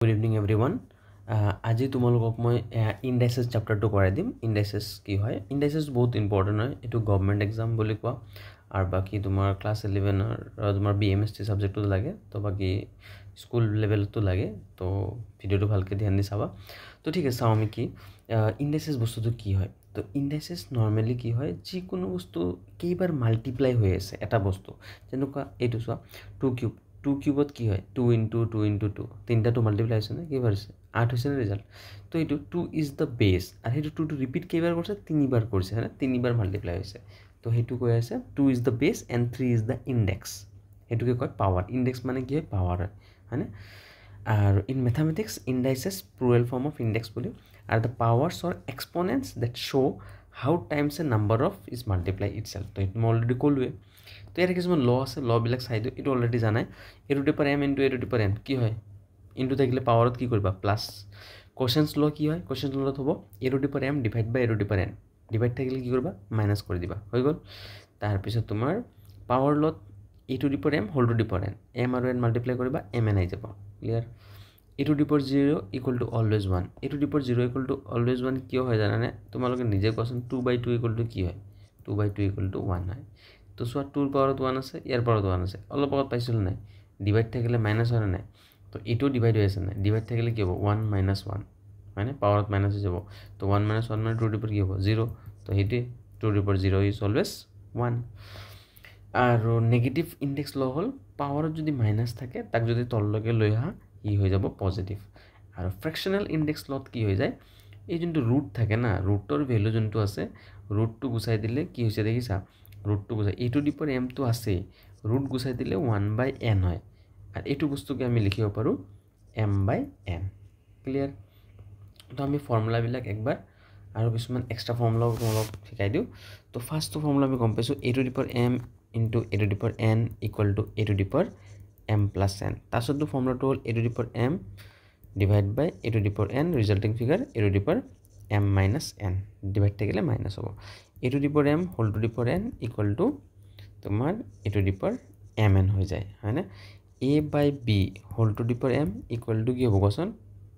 Good evening everyone. আজি তোমালোকক মই ইন্ডাইসেস চ্যাপ্টাৰটো কৰাই দিম। ইন্ডাইসেস কি হয়? ইন্ডাইসেস বহুত ইম্পৰ্টেণ্ট হয়। এটো গভৰ্নমেণ্ট এক্সাম বুলি কোৱা আৰু বাকি তোমাৰ ক্লাছ 11 তোমাৰ BMST সাবজেক্টটো লাগে তো বাকি স্কুল লেভেলটো লাগে তো ভিডিওটো ভালকে ধ্যান দি চাবা। তো ঠিক আছে, চাও আমি কি ইন্ডাইসেস বস্তুটো কি হয়। তো ইন্ডাইসেস নরমালি কি হয়, যিকোনো বস্তু কেইবাৰ মাল্টিপ্লাই হৈ আছে এটা বস্তু, যেনেকুৱা এইটো চোৱা 2 কিউব 2 কিউবত কি হয় 2 into 2 into 2 তিনটা 2 মাল্টিপ্লাই হৈছে না কেইবাৰ হৈছে 8 হৈছে না ৰিজাল্ট। তো এইটো 2 ইজ দ্য বেস আৰু সেইটো 2 টো ৰিপিট কেইবাৰ কৰিছে তিনিবাৰ কৰিছে হয়নে, তিনিবাৰ মাল্টিপ্লাই হৈছে। তো সেইটো কৈ আছে 2 is the base and 3 is the index. সেইটোকে কয় পাৱাৰ। ইন্ডেক্স মানে কি হয়, পাৱাৰ হয় হয়নে। আৰু in mathematics indices plural form of index বুলি, আৰু the powers or exponents that show' how times a number of is multiply itself. তো এইটো মই অলৰেডি ক'লোৱে। তো ইয়াৰ কিছুমান ল আছে, লবিলাক চাই দিওঁ। এইটো অলৰেডি জানাই, a to the power m into a to the power n কি হয়, ইনটু থাকিলে পাৱাৰত কি কৰিবা প্লাছ। কোশ্চেন্স ল কি হয়, কোশ্চেন্স লত হ'ব a to the power m divide by a to the power n, divide থাকিলে কি কৰিবা মাইনাছ কৰি দিবা, হৈ গ'ল। তাৰপিছত তোমাৰ পাৱাৰ লত a to the power m whole to the power n, m আৰু n মাল্টিপ্লাই কৰিবা mn আহি যাব, clear. a to the power 0 equal to always 1, a to the power 0 equal to always 1 কিয় হয় জানানে, তোমালোকে নিজে কোৱাচোন। 2/2 ইকুৱেল টু কি হয়, 2/2 ইকুৱেল টু 1 হয়। তো চোৱা 2ৰ পাৱাৰত 1 আছে, ইয়াৰ পাৱাৰত 1 আছে, অলপ আগত পাইছিল নাই, ডিভাইড থাকিলে মাইনাছ হয় নাই। তো এইটো ডিভাইড হৈ আছে নাই, ডিভাইড থাকিলে কি হ'ব 1 - 1 মানে পাৱাৰত মাইনাছ হৈ যাব। তো 1 - 1 মানে 2 ৰ কি হ'ব 0। তো সেইটোৱে 2 ৰ পাৱাৰ 0 ইজ অলৱেজ 1। আৰু নেগেটিভ ইন্ডেক্স ল হ'ল পাৱাৰত যদি মাইনাছ থাকে তাক যদি তললৈকে লৈ আহা ই হৈ যাব পজিটিভ। আৰু ফ্ৰেকশ্যনেল ইন্ডেক্স লত কি হৈ যায়, এই যোনটো ৰুট থাকে না, ৰুটৰ ভেলু যোনটো আছে, ৰুটটো গুচাই দিলে কি হৈছে দেখিছা, ৰুটটো গুচাই a to the power m টো আছেই, ৰুট গুচাই দিলে 1/n হয়। আৰু এইটো বস্তুকে আমি লিখিব পাৰোঁ m/n, ক্লিয়াৰ। তো আমি ফৰ্মুলাবিলাক একবাৰ আৰু কিছুমান এক্সট্ৰা ফৰ্মুলা অলপ শিকাই দিওঁ। তো ফাৰ্ষ্টটো ফৰ্মুলা আমি গম পাইছোঁ, a to the power m into a to the power n equal to a to the power m plus n। তাৰপিছতটো ফৰ্মুলাটো হ'ল a to the power m divide by a to the power n, resulting figure a to the power m minus n, divide থাকিলে minus হ'ব। a to the power m whole to the power n equal to তোমাৰ a to the power mn হৈ যায় হয়নে। a by b whole to the power m equal to কি হ'ব কোৱাচোন,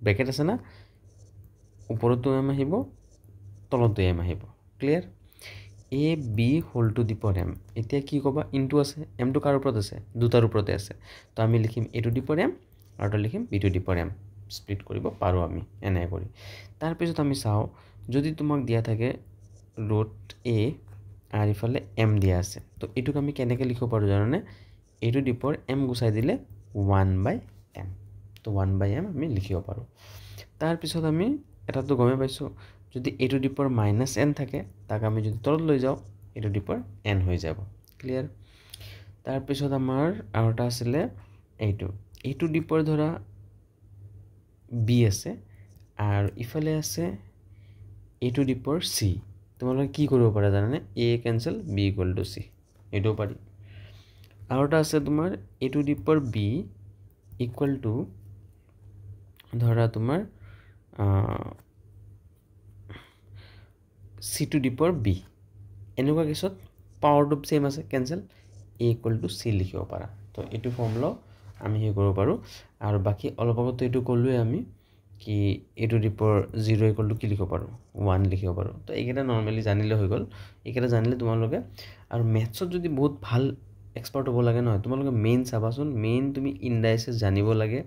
bracket আছে না, ওপৰতো m আহিব তলতো m আহিব, clear. a b whole to the power m, এতিয়া কি ক'বা, ইনটু আছে, mটো কাৰ ওপৰত আছে, দুটাৰ ওপৰতে আছে। তো আমি লিখিম a to the power m আৰু এটা লিখিম b to the power m, split কৰিব পাৰোঁ আমি এনেকৈ কৰি। তাৰপিছত আমি চাওঁ, যদি তোমাক দিয়া থাকে ৰুট a আৰু ইফালে m দিয়া আছে, তো এইটোক আমি কেনেকৈ লিখিব পাৰোঁ জানানে, a to the power m গুচাই দিলে 1/m, তো 1/m আমি লিখিব পাৰোঁ। তাৰপিছত আমি এটাতো গমে পাইছোঁ, যদি a to the power -n থাকে তাক আমি যদি তলত লৈ যাওঁ a to the power n হৈ যাব, ক্লিয়াৰ। তাৰপিছত আমাৰ আৰু এটা আছিলে এইটো a to the power ধৰা b আছে আৰু ইফালে আছে a to the power c। তোমালোকে কি কৰিব পাৰা জানানে, a cancel b equal to c, এইটোও পাৰি। আৰু এটা আছে তোমাৰ a to the power b equal to ধৰা তোমাৰ c to the power b, এনেকুৱা কেছত পাৱাৰটো সেম আছে, cancel a equal to c লিখিব পাৰা। তো এইটো ফৰ্মুলা আমি হেৰি কৰিব পাৰোঁ। আৰু বাকী অলপ আগতে এইটো ক'লোৱে আমি কি a to the power 0 equal to কি লিখিব পাৰোঁ 1 লিখিব পাৰোঁ। তো এইকেইটা নৰ্মেলি জানিলে হৈ গ'ল, এইকেইটা জানিলে তোমালোকে। আৰু মেথছত যদি বহুত ভাল এক্সপাৰ্ট হ'ব লাগে নহয়, তোমালোকে মেইন চাবাচোন, মেইন তুমি ইন্ডাইসেস জানিব লাগে।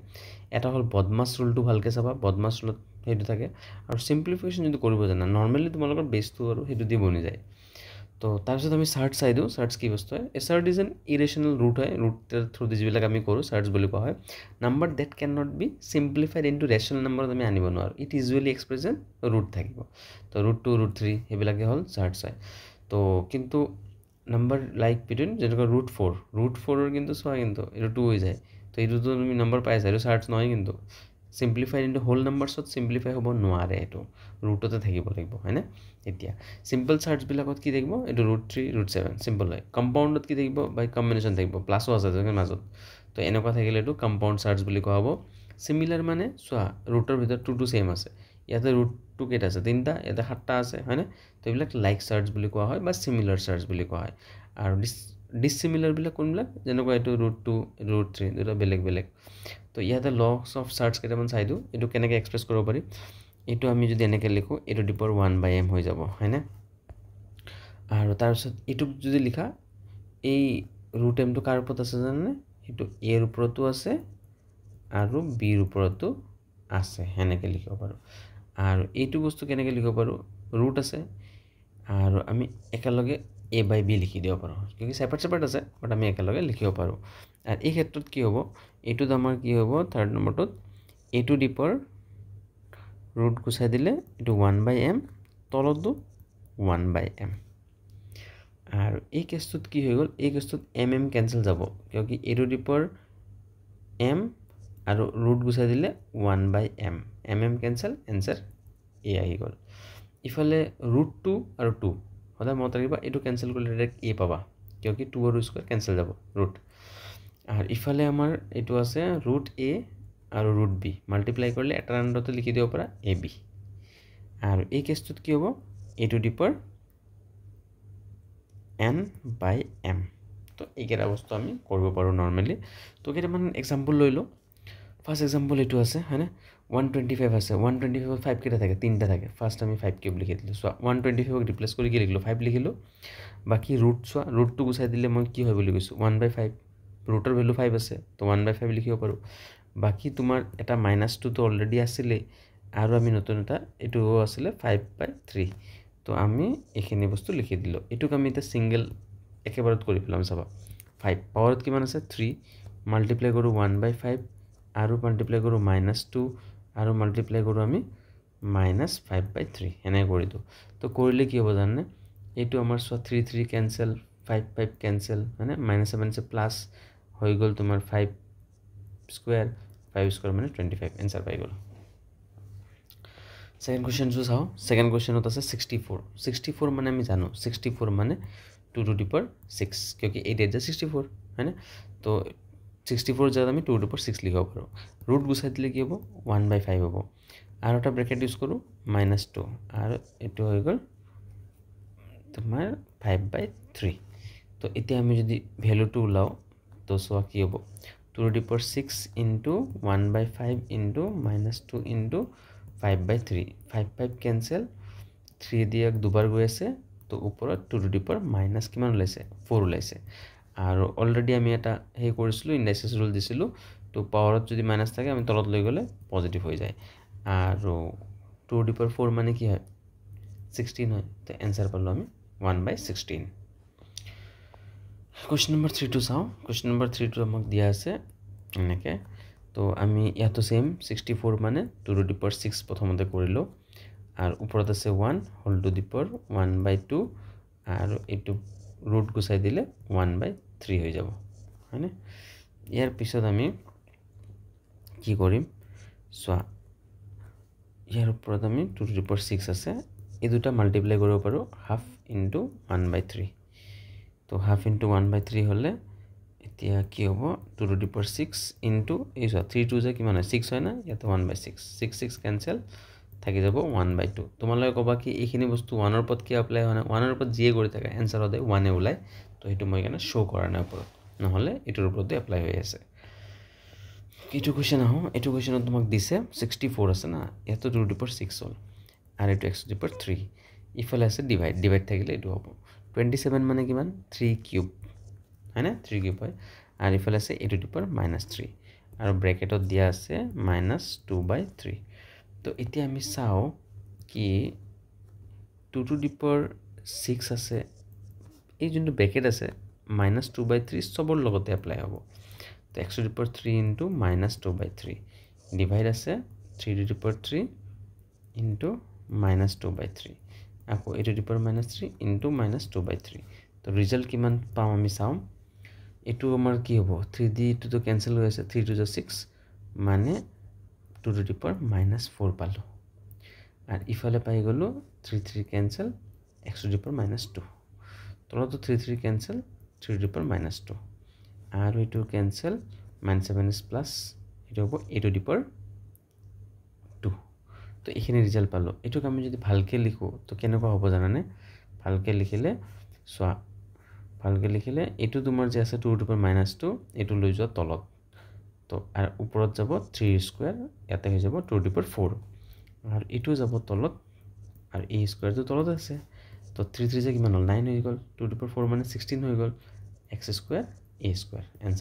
এটা হ'ল বদমাছ ৰুলটো ভালকৈ চাবা, বদমাছ ৰুলত সেইটো থাকে। আৰু চিম্প্লিফিকেশ্যন যদি কৰিব জানা, নৰ্মেলি তোমালোকৰ বেছটো আৰু সেইটো দি বনি যায়। তো তাৰপিছত আমি চাৰ্ট চাই দিওঁ, চাৰ্টছ কি বস্তু হয়। এ চাৰ্ট ইজ এন ইৰেশ্যনেল ৰুট হয়, ৰুটৰ থ্ৰু দি যিবিলাক আমি কৰোঁ চাৰ্টছ বুলি কোৱা হয়। Number that can not be simplified into rational নাম্বাৰত আমি আনিব নোৱাৰোঁ, it usually express an root থাকিব। তো ৰুট 2 ৰুট 3 সেইবিলাকে হ'ল চাৰ্টছ হয়। তো কিন্তু নাম্বাৰ লাইক বিটুইন যেনেকুৱা ৰুট 4ৰ কিন্তু চোৱা কিন্তু এইটো 2 হৈ যায়, তো এইটোতো তুমি নাম্বাৰ পাইছা, এইটো চাৰ্টছ নহয় কিন্তু। চিম্প্লিফাইড ইনটু হোল নাম্বাৰছত চিম্প্লিফাই হ'ব নোৱাৰে, এইটো ৰুটতে থাকিব লাগিব হয়নে। এতিয়া চিম্পল চাৰ্টছবিলাকত কি থাকিব, এইটো ৰুট 3 ৰুট 7 চিম্পল হয়। কম্পাউণ্ডত কি থাকিব, বাই কম্বিনেশ্যন থাকিব, প্লাছো আছে মাজত। তো এনেকুৱা থাকিলে এইটো কম্পাউণ্ড চাৰ্টছ বুলি কোৱা হ'ব। চিমিলাৰ মানে চোৱা ৰুটৰ ভিতৰত 2 ছেম আছে, ইয়াতে ৰুটটো কেইটা আছে 3টা, ইয়াতে 7টা আছে হয়নে। তো এইবিলাক লাইক চাৰ্টছ বুলি কোৱা হয় বা চিমিলাৰ চাৰ্টছ বুলি কোৱা হয়। আৰু ডিছচিমিলাৰবিলাক কোনবিলাক, যেনেকুৱা এইটো ৰুট 2 ৰুট 3 দুটা বেলেগ বেলেগ। তো ইয়াতে লছ অফ চাৰ্টছ কেইটামান চাই দিওঁ এইটো কেনেকৈ এক্সপ্ৰেছ কৰিব পাৰি এইটো আমি যদি এনেকৈ লিখোঁ a to the power 1/m হৈ যাব হয়নে আৰু তাৰপিছত এইটোক যদি লিখা এই ৰুট এমটো কাৰ ওপৰত আছে জানেনে এইটো a ৰ ওপৰতো আছে আৰু b ৰ ওপৰতো আছে এনেকৈ লিখিব পাৰোঁ আৰু এইটো বস্তু কেনেকৈ লিখিব পাৰোঁ ৰুট আছে আৰু আমি একেলগে a/b লিখি দিব পাৰোঁ কিয়কি ছেপাৰেট আছে বাট আমি একেলগে লিখিব পাৰোঁ আৰু এই ক্ষেত্ৰত কি হ'ব এইটোত আমাৰ কি হ'ব থাৰ্ড নম্বৰটোত a to the power root গুচাই দিলে এইটো 1/m তলতো 1/m আৰু এই কেছটোত কি হৈ গ'ল এই কেছটোত mm কেনচেল যাব কিয়কি a to the power m আৰু ৰুট গুচাই দিলে 1/m mm cancel answer a আহি গ'ল ইফালে ৰুট 2 আৰু 2 সদায় মনত ৰাখিবা এইটো কেনসেল কৰিলে ডাইৰেক্ট a পাবা কিয়কি 2 আৰু স্কয়াৰ কেনসেল যাব ৰুট আৰু ইফালে আমাৰ এইটো আছে ৰুট a আৰু ৰুট b মাল্টিপ্লাই কৰিলে এটা আণ্ডাৰতে লিখি দিব পাৰা ab আৰু এই কেছটোত কি হ'ব a to the power n/m তো এইকেইটা বস্তু আমি কৰিব পাৰোঁ নৰ্মেলি তো কেইটামান এক্সাম্পল লৈ লওঁ ফাৰ্ষ্ট এক্সাম্পল এইটো আছে হয়নে 125 আছে 125 5 কেইটা থাকে তিনটা থাকে ফাৰ্ষ্ট আমি 5 কিউব লিখি দিলোঁ চোৱা 125 ৰিপ্লেচ কৰি কি লিখিলোঁ 5 লিখিলোঁ বাকি ৰুট চোৱা ৰুটটো গুচাই দিলে মই কি হয় বুলি কৈছোঁ 1/5 ৰুটৰ ভ্যালু 5 আছে তো 1/5 লিখিব পাৰোঁ বাকি তোমাৰ এটা -2 তো অলৰেডি আছিলে আৰু আমি নতুন এটা এটো আছিলে 5/3 তো আমি এইখিনি বস্তু লিখি দিলোঁ এটুক আমি এটা সিঙ্গেল একেবাৰত কৰি পেলাম চাবা 5 পাৱাৰত কিমান আছে 3 মাল্টিপ্লাই কৰোঁ 1/5 আৰু মাল্টিপ্লাই কৰোঁ -2 আৰু মাল্টিপ্লাই কৰোঁ আমি -5/3 এনে কৰি দিওঁ তো কৰিলে কি হ'ব জানে এইটো আমাৰ সো 3 3 কেনসেল 5 5 কেনসেল মানে -7 সে প্লাস হৈ গ'ল তোমাৰ 5 স্কয়াৰ 5 স্কয়াৰ মানে 25 आंसर পাই গ'ল সেকেন্ড কোশ্চেন জো চাও সেকেন্ড কোশ্চেনত আছে 64 64 মানে আমি জানো 64 মানে 2 to the power 6 क्योंकि 8 8 64 है ना तो 64 জায়গা আমি 2 to the power 6 লিখিব পাৰো ৰুট গুচাই দিলে কি হ'ব 1/5 হ'ব আৰু এটা ব্ৰেকেট ইউজ কৰো -2 আৰু এটো হৈ গ'ল তোমাৰ 5/3 তো এতিয়া আমি যদি ভ্যালুটো উলাও তো সোয়া কি হ'ব 2 to the power 6 into 1/5 into -2 into 5/3 5 5 cancel 3 দিয়ে দুবার গৈ আছে তো ওপৰত 2 to the power মাইনাস কিমান ওলাইছে 4 ওলাইছে আৰু অলৰেডি আমি এটা হে কৰিছিলো ইনডাইসেস ৰুল দিছিলো তো পাৱাৰত যদি মাইনাস থাকে আমি তলত লৈ গলে পজিটিভ হৈ যায় আৰু 2 to the power 4 মানে কি হয় 16 হয় তো आंसर পালো আমি 1/16 क्वेश्चन नंबर 3 টু চাও क्वेश्चन नंबर 3 টু আমাক দিয়া আছে এনেকে তো আমি ইয়াতো সেম 64 মানে 2 to the power 6 প্ৰথমতে কৰিলো আৰু ওপৰত আছে 1 হোল টু দি পাৱাৰ 1/2 আৰু এটো ৰুট গুচাই দিলে 1/3 হৈ যাব হয়নে ইয়াৰ পিছত আমি কি কৰিম সোয়া ইয়াৰ ওপৰত আমি 2 to the power 6 আছে এই দুটা মাল্টিপ্লাই কৰিব পাৰো হাফ ইনটু 1/3 তো হাফ ইনটু 1/3 হলে এতিয়া কি হ'ব 2 to the power 6 ইনটু এই 3 2 যে কিমান হয় 6 হয় না ইয়াতে 1/6 6 6 ক্যান্সেল থাকি যাব 1/2 তোমালৈ কবা কি এইখিনি বস্তু 1 ৰ ওপৰত কি এপ্লাই হয় না 1 ৰ ওপৰত জিয়ে কৰি থাকে आंसर হদে 1 এ ওলাই তো হেতু মই কেনে শো কৰা নাই ওপৰত নহলে এটোৰ ওপৰতে এপ্লাই হৈ আছে কিটো কোশ্চেন আহো এটো কোশ্চেনত তোমাক দিছে 64 আছে না এটো 2 to the power 6 হল আৰু এটো x to the power 3 ইফালে আছে ডিভাইড থাকিলে এটো হ'ব 27 মানে কিমান 3 কিউব है ना 3 কিউব হয় আৰু ইফালে আছে a to the power -3 আৰু ব্র্যাকেটত দিয়া আছে -2/3 তো এতিয়া আমি চাও কি 2 to the power 6 আছে এই যোনটো ব্র্যাকেট আছে -2/3 সবৰ লগতে এপ্লাই হ'ব তো x to the power 3 into -2/3 divide আছে 3 to the power 3 into -2/3 আকৌ a to the power -3 into -2/3 তো ৰিজাল্ট কিমান পাম আমি চাও এটো আমাৰ কি হ'ব 3d to তো ক্যান্সেল হৈ আছে 3 to the 6 মানে 2 to the power -4 পালো আর ইফালে পাই গলো 3 3 cancel x to the power -2 তলতো 3 3 ক্যান্সেল 3 to the power -2 আর এটো ক্যান্সেল -7 is প্লাস এটা হ'ব a to the power 2 তো এখানে রিজাল্ট পালো এটোক আমি যদি ভালকে লিখো তো কেনেকুৱা হ'ব জানানে ভালকে লিখিলে সোয়া ভালকে লিখিলে এটো তোমাৰ যে আছে 2 to the power -2 এটো লৈ যোৱা তলত তো আৰ ওপৰত যাব 3 স্কোয়াৰ ইয়াতে হৈ যাব 2 টু দি পাৱাৰ 4 আৰু এইটো যাব তলত আৰু এই স্কোয়াৰটো তলত আছে তো 3 3 যে কিমান হ'ল 9 হৈ গ'ল 2 টু দি পাৱাৰ 4 মানে 16 হৈ গ'ল x স্কোয়াৰ a স্কোয়াৰ